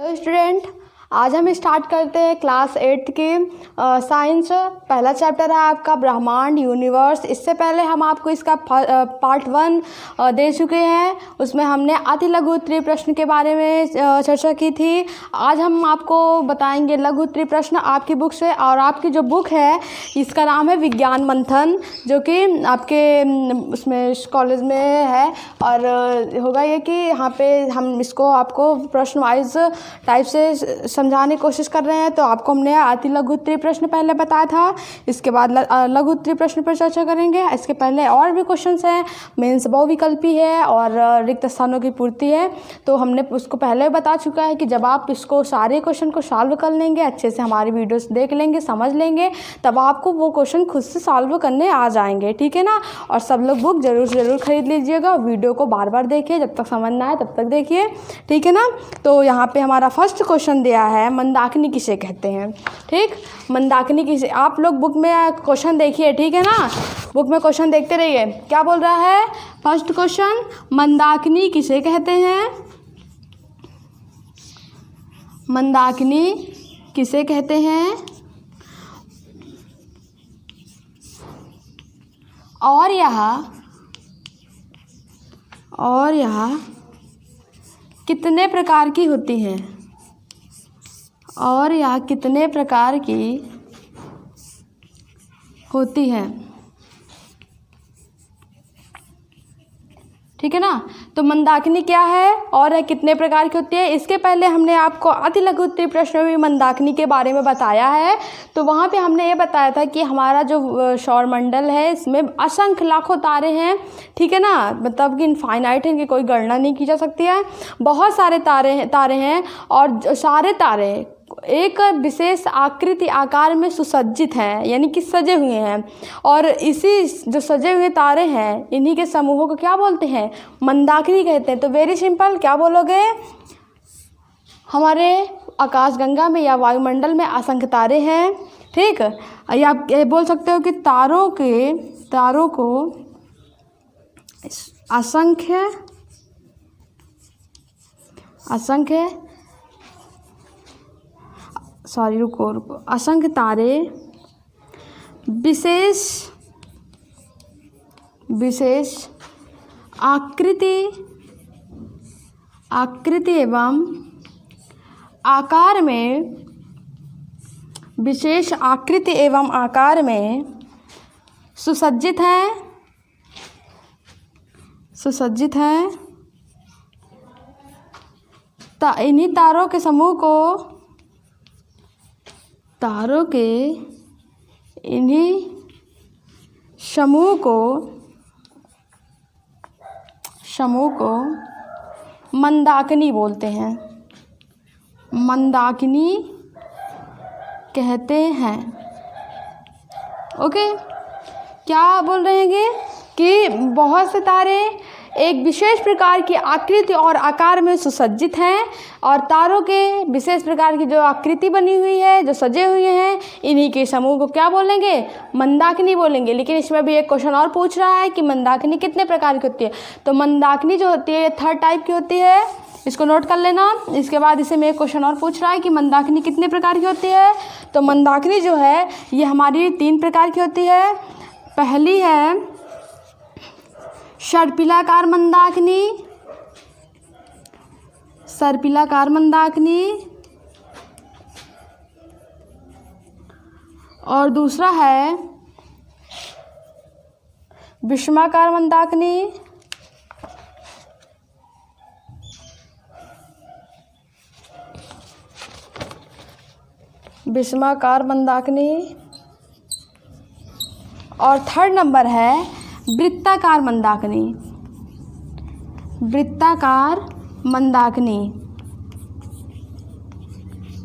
तो स्टूडेंट, आज हम स्टार्ट करते हैं क्लास 8 की साइंस। पहला चैप्टर है आपका ब्रह्मांड यूनिवर्स। इससे पहले हम आपको इसका पार्ट 1 दे चुके हैं। उसमें हमने अति लघु उत्तरीय प्रश्न के बारे में चर्चा की थी। आज हम आपको बताएंगे लघु उत्तरीय प्रश्न आपकी बुक से। और आपकी जो बुक है इसका नाम है विज्ञान मंथन, जो कि आपके उसमें कॉलेज में है। और होगा ये कि यहाँ पे हम इसको आपको प्रश्न वाइज टाइप से समझाने की कोशिश कर रहे हैं। तो आपको हमने अति लघु उत्तरीय प्रश्न पहले बताया था, इसके बाद लघु उत्तरीय प्रश्न पर चर्चा करेंगे। इसके पहले और भी क्वेश्चंस हैं, मेंस बहुविकल्पी है और रिक्त स्थानों की पूर्ति है। तो हमने उसको पहले बता चुका है कि जब आप इसको सारे क्वेश्चन को सॉल्व कर लेंगे, अच्छे से हमारी वीडियोस देख लेंगे, समझ लेंगे, तब आपको वो क्वेश्चन खुद से सॉल्व करने आ जाएंगे, ठीक है ना। और सब लोग बुक जरूर खरीद लीजिएगा। वीडियो को बार बार देखिए, जब तक समझ ना आए तब तक देखिए, ठीक है ना। तो यहाँ पे हमारा फर्स्ट क्वेश्चन दिया है, मंदाकिनी किसे कहते हैं। ठीक, मंदाकिनी किसे, आप लोग बुक में क्वेश्चन देखिए, ठीक है ना। बुक में क्वेश्चन देखते रहिए। क्या बोल रहा है फर्स्ट क्वेश्चन, मंदाकिनी किसे कहते हैं। मंदाकिनी किसे कहते हैं और यह कितने प्रकार की होती हैं। और यह कितने प्रकार की होती हैं, ठीक है ना। तो मंदाकिनी क्या है और कितने प्रकार की होती है। इसके पहले हमने आपको अति लघु उत्तरीय प्रश्न में मंदाकिनी के बारे में बताया है। तो वहाँ पे हमने ये बताया था कि हमारा जो सौरमंडल है इसमें असंख्य लाखों तारे हैं, ठीक है ना। मतलब कि इनफाइनाइट है, इनकी कोई गणना नहीं की जा सकती है। बहुत सारे तारे हैं और सारे तारे एक विशेष आकृति आकार में सुसज्जित हैं, यानी कि सजे हुए हैं। और इसी जो सजे हुए तारे हैं, इन्हीं के समूहों को क्या बोलते हैं, मंदाकिनी कहते हैं। तो वेरी सिंपल, क्या बोलोगे, हमारे आकाशगंगा में या वायुमंडल में असंख्य तारे हैं, ठीक। या आप ये बोल सकते हो कि तारों को असंख्य तारे विशेष आकृति एवं आकार में सुसज्जित हैं। इन्हीं तारों के समूह को मंदाकिनी बोलते हैं, मंदाकिनी कहते हैं। ओके, क्या बोल रहे हैं कि बहुत से तारे एक विशेष प्रकार की आकृति और आकार में सुसज्जित हैं। और तारों के विशेष प्रकार की जो आकृति बनी हुई है, जो सजे हुए हैं, इन्हीं के समूह को क्या बोलेंगे, मंदाकिनी बोलेंगे। लेकिन इसमें भी एक क्वेश्चन और पूछ रहा है कि मंदाकिनी कितने प्रकार की होती है। तो मंदाकिनी जो होती है ये 3rd टाइप की होती है, इसको नोट कर लेना। इसके बाद इसे में एक क्वेश्चन और पूछ रहा है कि मंदाकिनी कितने प्रकार की होती है। तो मंदाकिनी जो है ये हमारी 3 प्रकार की होती है। पहली है सर्पिलाकार मंदाकिनी, और दूसरा है विषमाकार मंदाकिनी, और 3rd नंबर है वृत्ताकार मंदाकिनी,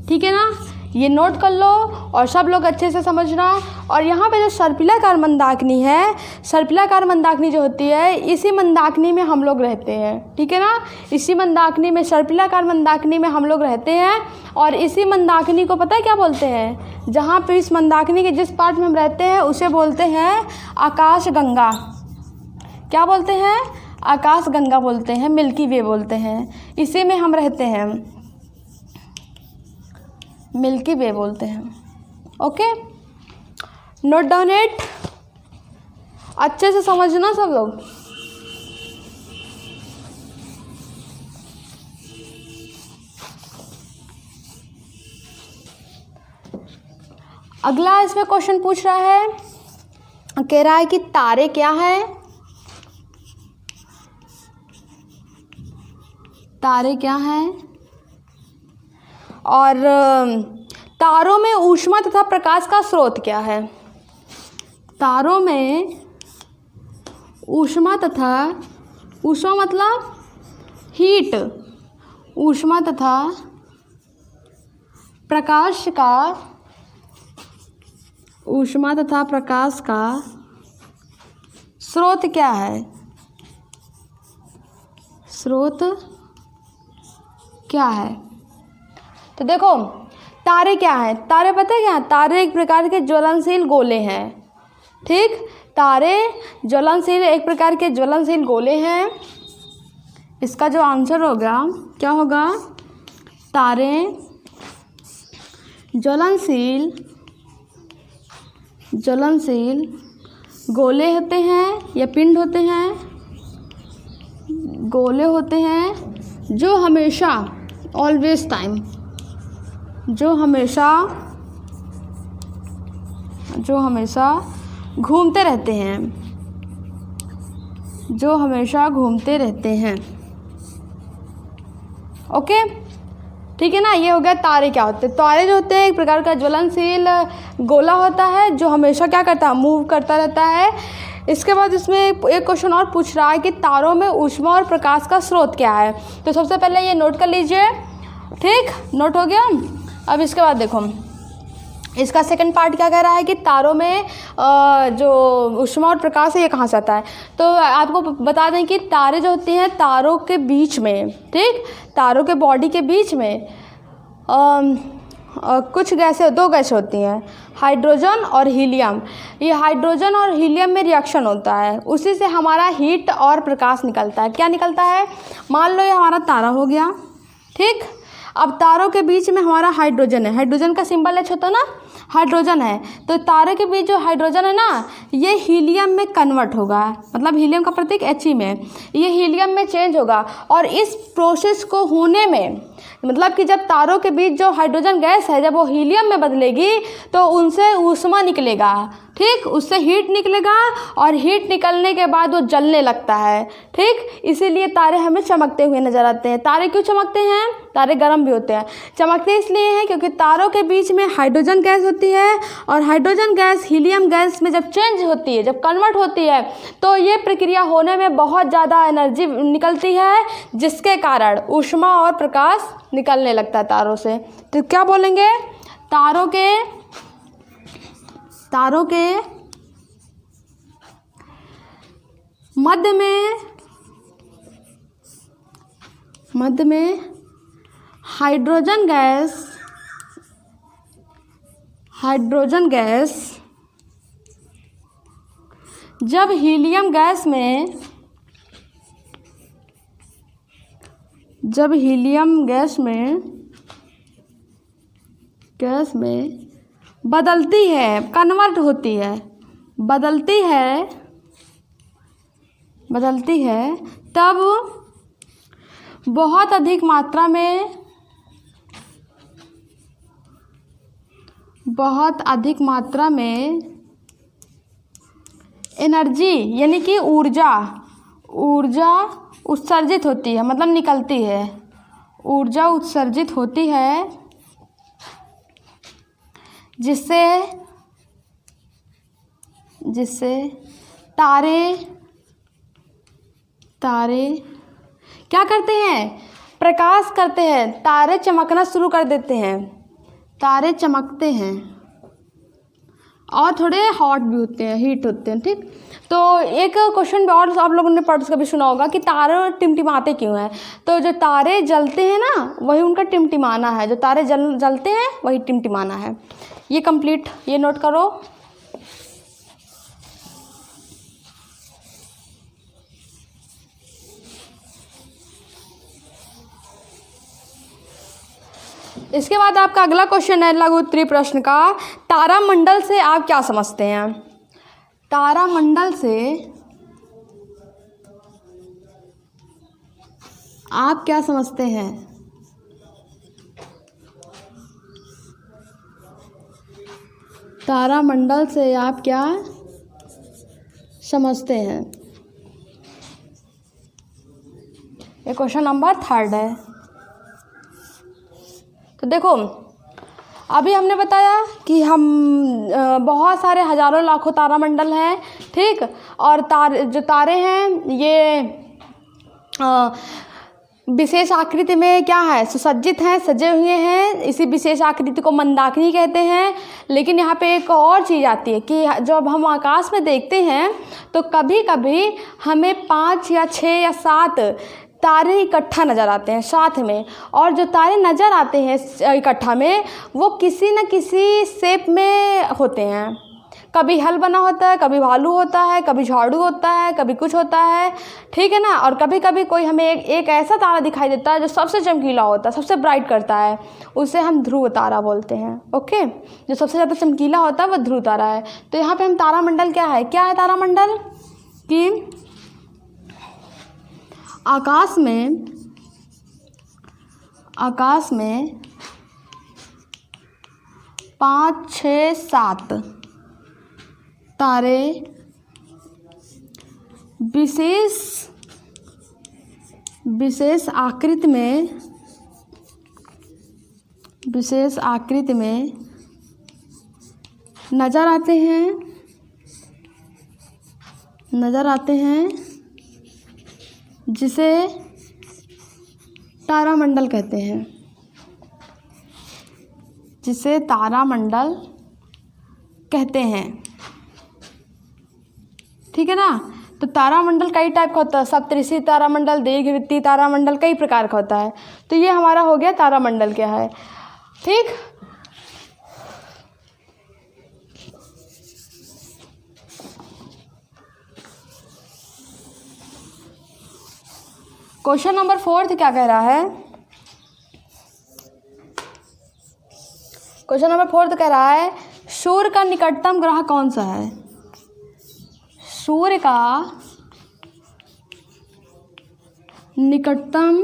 ठीक है ना। ये नोट कर लो और सब लोग अच्छे से समझना। और यहाँ पे जो सर्पिलाकार मंदाकिनी है, सर्पिलाकार मंदाकिनी जो होती है, इसी मंदाकिनी में हम लोग रहते हैं, ठीक है ना। इसी मंदाकिनी में, सर्पिलाकार मंदाकिनी में हम लोग रहते हैं। और इसी मंदाकिनी को पता है क्या बोलते हैं, जहाँ पे इस मंदाकिनी के जिस पार्ट में हम रहते हैं उसे बोलते हैं आकाशगंगा। क्या बोलते हैं, आकाशगंगा बोलते हैं, मिल्की वे बोलते हैं। इसी में हम रहते हैं, मिल्की वे बोलते हैं। ओके, नोट डाउन इट, अच्छे से समझना सब लोग। अगला इसमें क्वेश्चन पूछ रहा है, कह रहा है कि तारे क्या है, तारे क्या हैं, और तारों में ऊष्मा तथा प्रकाश का स्रोत क्या है। तारों में ऊष्मा तथा, ऊष्मा मतलब हीट, ऊष्मा तथा प्रकाश का, ऊष्मा तथा प्रकाश का स्रोत क्या है, स्रोत क्या है। तो देखो तारे क्या हैं, तारे पता है क्या, तारे एक प्रकार के ज्वलनशील गोले हैं। ठीक, तारे ज्वलनशील, एक प्रकार के ज्वलनशील गोले हैं। इसका जो आंसर होगा क्या होगा, तारे ज्वलनशील, ज्वलनशील गोले होते हैं या पिंड होते हैं, गोले होते हैं जो हमेशा, ऑलवेज टाइम, जो हमेशा घूमते रहते हैं, जो हमेशा घूमते रहते हैं। ओके, ठीक है ना। ये हो गया तारे क्या होते हैं। तारे जो होते हैं एक प्रकार का ज्वलनशील गोला होता है जो हमेशा क्या करता है, मूव करता रहता है। इसके बाद इसमें एक क्वेश्चन और पूछ रहा है कि तारों में ऊष्मा और प्रकाश का स्रोत क्या है। तो सबसे पहले ये नोट कर लीजिए। ठीक, नोट हो गया। अब इसके बाद देखो इसका सेकंड पार्ट क्या कह रहा है कि तारों में जो ऊष्मा और प्रकाश है ये कहाँ से आता है। तो आपको बता दें कि तारे जो होती हैं तारों के बीच में, ठीक, तारों के बॉडी के बीच में कुछ गैसें, दो गैसें होती हैं, हाइड्रोजन और हीलियम। ये हाइड्रोजन और हीलियम में रिएक्शन होता है, उसी से हमारा हीट और प्रकाश निकलता है। क्या निकलता है, मान लो ये हमारा तारा हो गया। ठीक, अब तारों के बीच में हमारा हाइड्रोजन है, हाइड्रोजन का सिंबल एच होता है ना, हाइड्रोजन है। तो तारे के बीच जो हाइड्रोजन है ना ये हीलियम में कन्वर्ट होगा, मतलब हीलियम का प्रतीक एच ही में, ये हीलियम में चेंज होगा। और इस प्रोसेस को होने में मतलब कि जब तारों के बीच जो हाइड्रोजन गैस है जब वो हीलियम में बदलेगी तो उनसे ऊष्मा निकलेगा। ठीक, उससे हीट निकलेगा और हीट निकलने के बाद वो जलने लगता है। ठीक, इसीलिए तारे हमें चमकते हुए नजर आते हैं। तारे क्यों चमकते हैं, तारे गर्म भी होते हैं। चमकते इसलिए हैं क्योंकि तारों के बीच में हाइड्रोजन गैस होती है और हाइड्रोजन गैस हीलियम गैस में जब चेंज होती है, जब कन्वर्ट होती है तो ये प्रक्रिया होने में बहुत ज़्यादा एनर्जी निकलती है, जिसके कारण ऊष्मा और प्रकाश निकलने लगता है तारों से। तो क्या बोलेंगे, तारों के मध्य में हाइड्रोजन गैस जब हीलियम गैस में बदलती है, कन्वर्ट होती है, बदलती है तब बहुत अधिक मात्रा में एनर्जी यानी कि ऊर्जा उत्सर्जित होती है, मतलब निकलती है, ऊर्जा उत्सर्जित होती है, जिससे तारे क्या करते हैं, प्रकाश करते हैं, तारे चमकना शुरू कर देते हैं, तारे चमकते हैं और थोड़े हॉट भी होते हैं, हीट होते हैं। ठीक, तो एक क्वेश्चन और आप लोगों ने पढ़ कभी सुना होगा कि तारे टिमटिमाते क्यों हैं। तो जो तारे जलते हैं ना वही उनका टिमटिमाना है, जो तारे जलते हैं वही टिमटिमाना है। ये कंप्लीट, ये नोट करो। इसके बाद आपका अगला क्वेश्चन है लघु उत्तरीय प्रश्न का, तारामंडल से आप क्या समझते हैं? तारामंडल से आप क्या समझते हैं? तारामंडल से आप क्या समझते हैं? ये क्वेश्चन नंबर 3 है। तो देखो, अभी हमने बताया कि हम बहुत सारे हजारों लाखों तारामंडल हैं, ठीक। और जो तारे हैं ये विशेष आकृति में क्या है, सुसज्जित हैं, सजे हुए हैं। इसी विशेष आकृति को मंदाकिनी कहते हैं। लेकिन यहाँ पे एक और चीज़ आती है कि जब हम आकाश में देखते हैं तो कभी कभी हमें 5 या 6 या 7 तारे इकट्ठा नज़र आते हैं साथ में। और जो तारे नज़र आते हैं इकट्ठा में, वो किसी न किसी शेप में होते हैं। कभी हल बना होता है, कभी भालू होता है, कभी झाड़ू होता है, कभी कुछ होता है, ठीक है ना। और कभी कभी कोई हमें एक ऐसा तारा दिखाई देता है जो सबसे चमकीला होता है, सबसे ब्राइट करता है, उसे हम ध्रुव तारा बोलते हैं। ओके, जो सबसे ज़्यादा चमकीला होता है वो ध्रुव तारा है। तो यहाँ पे हम तारामंडल क्या है तारामंडल कि आकाश में 5, 6, 7 तारे विशेष आकृति में नज़र आते हैं जिसे तारामंडल कहते हैं, ठीक है ना। तो तारामंडल कई टाइप का होता है, सप्तऋषि तारामंडल, दीर्घवृत्तीय तारामंडल, कई प्रकार का होता है। तो ये हमारा हो गया तारामंडल क्या है, ठीक। क्वेश्चन नंबर 4 क्या कह रहा है? क्वेश्चन नंबर 4 कह रहा है, सूर्य का निकटतम ग्रह कौन सा है? सूर्य का निकटतम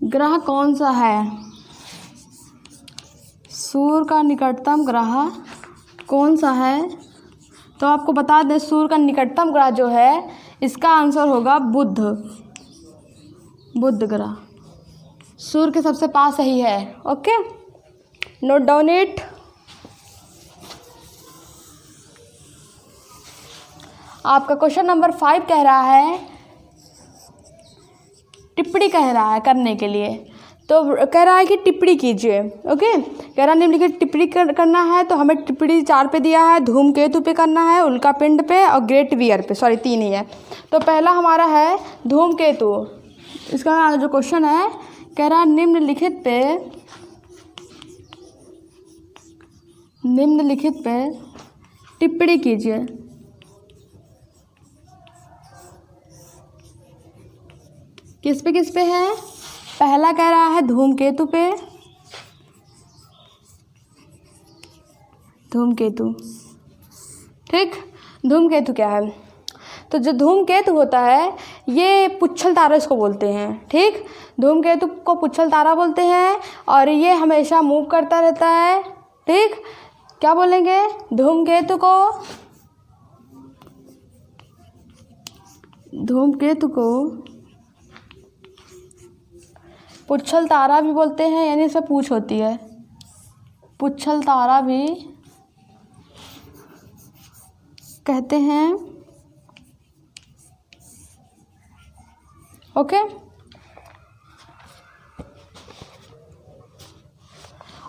ग्रह कौन सा है? सूर्य का निकटतम ग्रह कौन सा है? तो आपको बता दें, सूर्य का निकटतम ग्रह जो है, इसका आंसर होगा बुध ग्रह। सूर्य के सबसे पास ही है। Okay, note down it. आपका क्वेश्चन नंबर 5 कह रहा है, टिप्पणी कह रहा है करने के लिए। तो कह रहा है कि टिप्पणी कीजिए। ओके, कह रहा है निम्नलिखित टिप्पणी करना है। तो हमें टिप्पणी 4 पे दिया है, धूमकेतु पे करना है, उल्का पिंड पे और ग्रेट वियर पे, सॉरी 3 ही है। तो पहला हमारा है धूमकेतु। इसका जो क्वेश्चन है, कह रहा है निम्नलिखित पे टिप्पणी कीजिए। किस पे है? पहला कह रहा है धूमकेतु पे, ठीक। धूमकेतु क्या है? तो जो धूमकेतु होता है, ये पुच्छल तारा इसको बोलते हैं, ठीक। धूमकेतु को पुच्छल तारा बोलते हैं और ये हमेशा मूव करता रहता है, ठीक। क्या बोलेंगे? धूमकेतु को पुच्छल तारा भी बोलते हैं, यानी इसमें पूंछ होती है, पुच्छल तारा भी कहते हैं। ओके,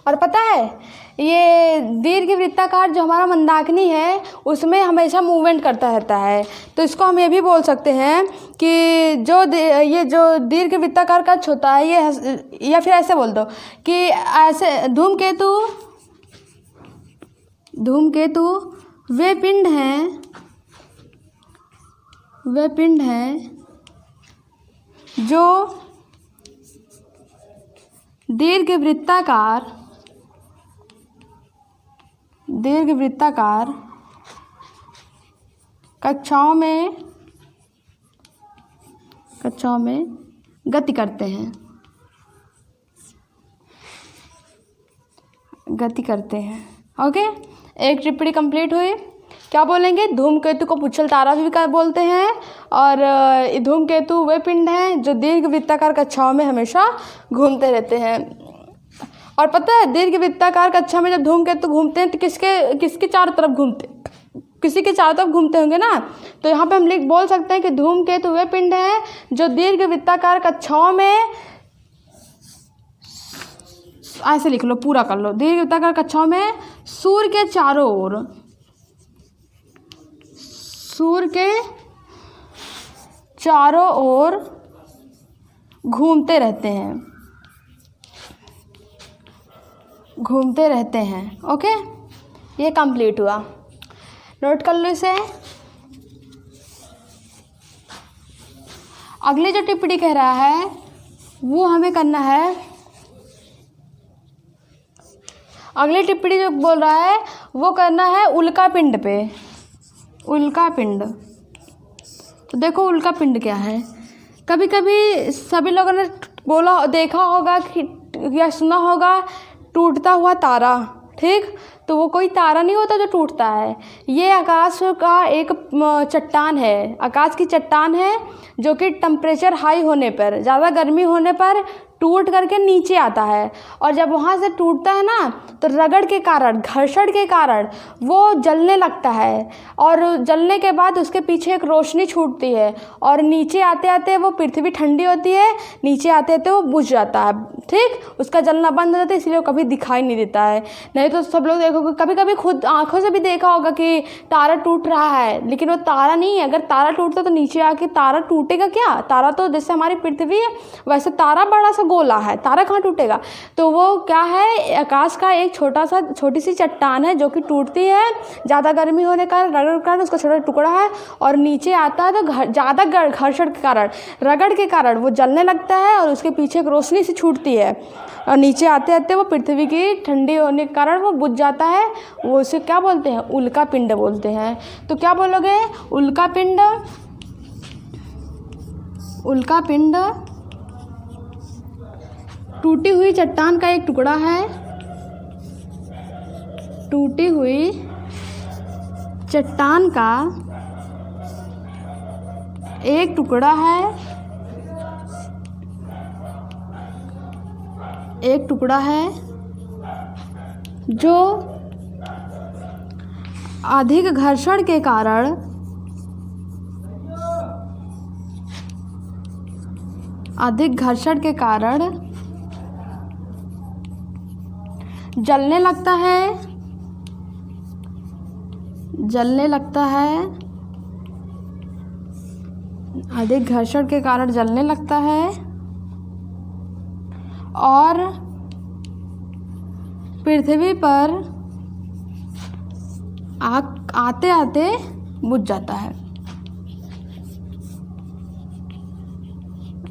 और पता है ये दीर्घवृत्ताकार जो हमारा मंदाकिनी है, उसमें हमेशा मूवमेंट करता रहता है। तो इसको हम ये भी बोल सकते हैं कि ये जो दीर्घवृत्ताकार कक्ष होता है, ये, या फिर ऐसे बोल दो कि ऐसे धूमकेतु वे पिंड हैं जो दीर्घवृत्ताकार कक्षाओं में गति करते हैं। ओके, एक टिप्पणी कंप्लीट हुई। क्या बोलेंगे? धूमकेतु को पुच्छल तारा भी बोलते हैं, और धूमकेतु वे पिंड हैं जो दीर्घवृत्ताकार कक्षाओं में हमेशा घूमते रहते हैं। और पता है, दीर्घवृत्ताकार कक्षा में जब धूमकेतु घूमते हैं तो किसके चारों तरफ घूमते, किसी के चारों तरफ घूमते होंगे ना। तो यहाँ पे हम बोल सकते हैं कि धूमकेतु वे पिंड हैं जो दीर्घवृत्ताकार कक्षाओं में, ऐसे लिख लो, पूरा कर लो, दीर्घवृत्ताकार कक्षाओं में सूर्य के चारों ओर घूमते रहते हैं। ओके, ये कंप्लीट हुआ। नोट कर लो इसे। अगली जो टिप्पणी कह रहा है वो हमें करना है, अगली टिप्पणी जो बोल रहा है वो करना है उल्कापिंड पे। उल्कापिंड, तो देखो उल्कापिंड क्या है। कभी कभी सभी लोगों ने देखा होगा कि या सुना होगा टूटता हुआ तारा। ठीक, तो वो कोई तारा नहीं होता जो टूटता है, ये आकाश का एक चट्टान है, आकाश की चट्टान है जो कि टेम्परेचर हाई होने पर, ज़्यादा गर्मी होने पर टूट करके नीचे आता है। और जब वहाँ से टूटता है ना तो रगड़ के कारण, घर्षण के कारण वो जलने लगता है, और जलने के बाद उसके पीछे एक रोशनी छूटती है, और नीचे आते आते वो पृथ्वी ठंडी होती है, नीचे आते आते वो बुझ जाता है। ठीक, उसका जलना बंद हो जाता है, इसलिए वो कभी दिखाई नहीं देता है। नहीं तो सब लोग देखोगे, कभी कभी खुद आंखों से भी देखा होगा कि तारा टूट रहा है, लेकिन वो तारा नहीं है। अगर तारा टूटता तो नीचे आके तारा टूटेगा क्या? तारा तो जैसे हमारी पृथ्वी है वैसे तारा बड़ा सा गोला है, तारा कहाँ टूटेगा? तो वो क्या है, आकाश का एक छोटी सी चट्टान है जो कि टूटती है, ज़्यादा गर्मी होने का रगड़ कर उसका छोटा टुकड़ा है, और नीचे आता है तो ज़्यादा घर्षण के कारण, रगड़ के कारण वो जलने लगता है, और उसके पीछे एक रोशनी सी छूटती है, और नीचे आते आते वो पृथ्वी की ठंडी होने के कारण वो बुझ जाता है। वो उसे क्या बोलते हैं? उल्कापिंड बोलते हैं। तो क्या बोलोगे? उल्कापिंड। उल्कापिंड टूटी हुई चट्टान का एक टुकड़ा है, टूटी हुई चट्टान का एक टुकड़ा है, एक टुकड़ा है जो अधिक घर्षण के कारण जलने लगता है, अधिक घर्षण के कारण जलने लगता है, और पृथ्वी पर आते आते बुझ जाता है,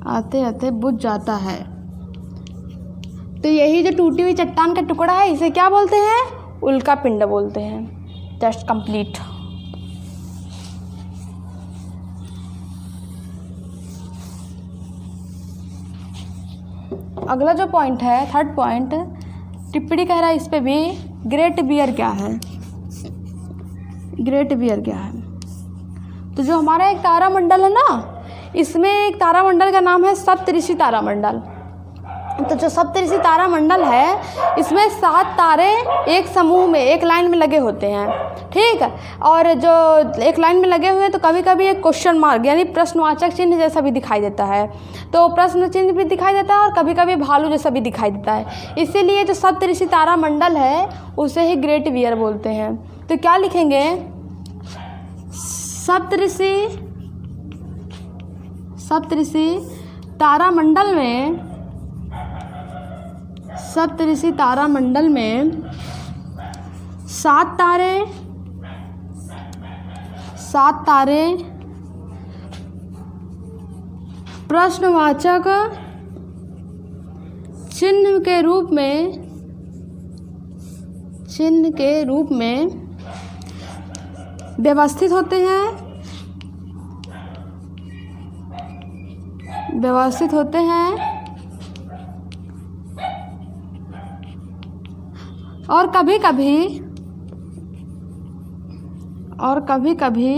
आते आते बुझ जाता है। तो यही जो टूटी हुई चट्टान का टुकड़ा है इसे क्या बोलते हैं? उल्कापिंड बोलते हैं। Just complete. अगला जो पॉइंट है, थर्ड पॉइंट, टिप्पणी कह रहा है इस पे भी, ग्रेट बियर क्या है? ग्रेट बियर क्या है? तो जो हमारा एक तारामंडल है ना, इसमें एक तारामंडल का नाम है सप्तऋषि तारामंडल। तो जो सप्तऋषि तारामंडल है इसमें 7 तारे एक समूह में, एक लाइन में लगे होते हैं। ठीक है, और जो एक लाइन में लगे हुए हैं तो कभी कभी एक क्वेश्चन मार्क यानी प्रश्नवाचक चिन्ह जैसा भी दिखाई देता है, तो प्रश्न चिन्ह भी दिखाई देता है, और कभी कभी भालू जैसा भी दिखाई देता है। इसीलिए जो सप्तऋषि तारामंडल है उसे ही ग्रेट बियर बोलते हैं। तो क्या लिखेंगे? सप्तऋषि तारामंडल में 7 तारे प्रश्नवाचक चिन्ह के रूप में व्यवस्थित होते हैं और कभी कभी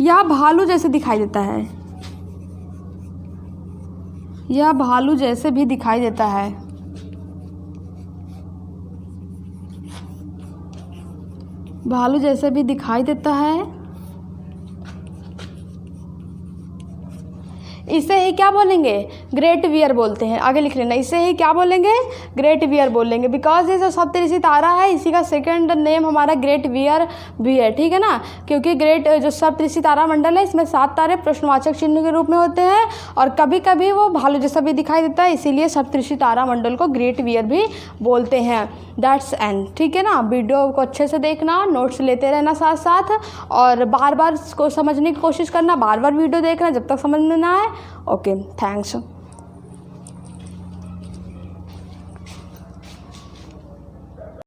यह भालू जैसे दिखाई देता है। यह भालू जैसे भी दिखाई देता है। भालू जैसे भी दिखाई देता है। इसे ही क्या बोलेंगे? ग्रेट वियर बोलते हैं। आगे लिख लेना, इसे ही क्या बोलेंगे? ग्रेट वियर बोलेंगे। बिकॉज ये जो सप्तऋषि तारा है इसी का सेकंड नेम हमारा ग्रेट वियर भी है, ठीक है ना। क्योंकि ग्रेट जो सप्तऋषि तारा मंडल है इसमें 7 तारे प्रश्नवाचक चिन्ह के रूप में होते हैं और कभी कभी वो भालू जैसा भी दिखाई देता है, इसीलिए सप्तऋषि तारा मंडल को ग्रेट वियर भी बोलते हैं। दैट्स एंड, ठीक है ना। वीडियो को अच्छे से देखना, नोट्स लेते रहना साथ साथ और बार बार इसको समझने की कोशिश करना, बार बार वीडियो देखना जब तक समझ में ना आए। Okay, thanks.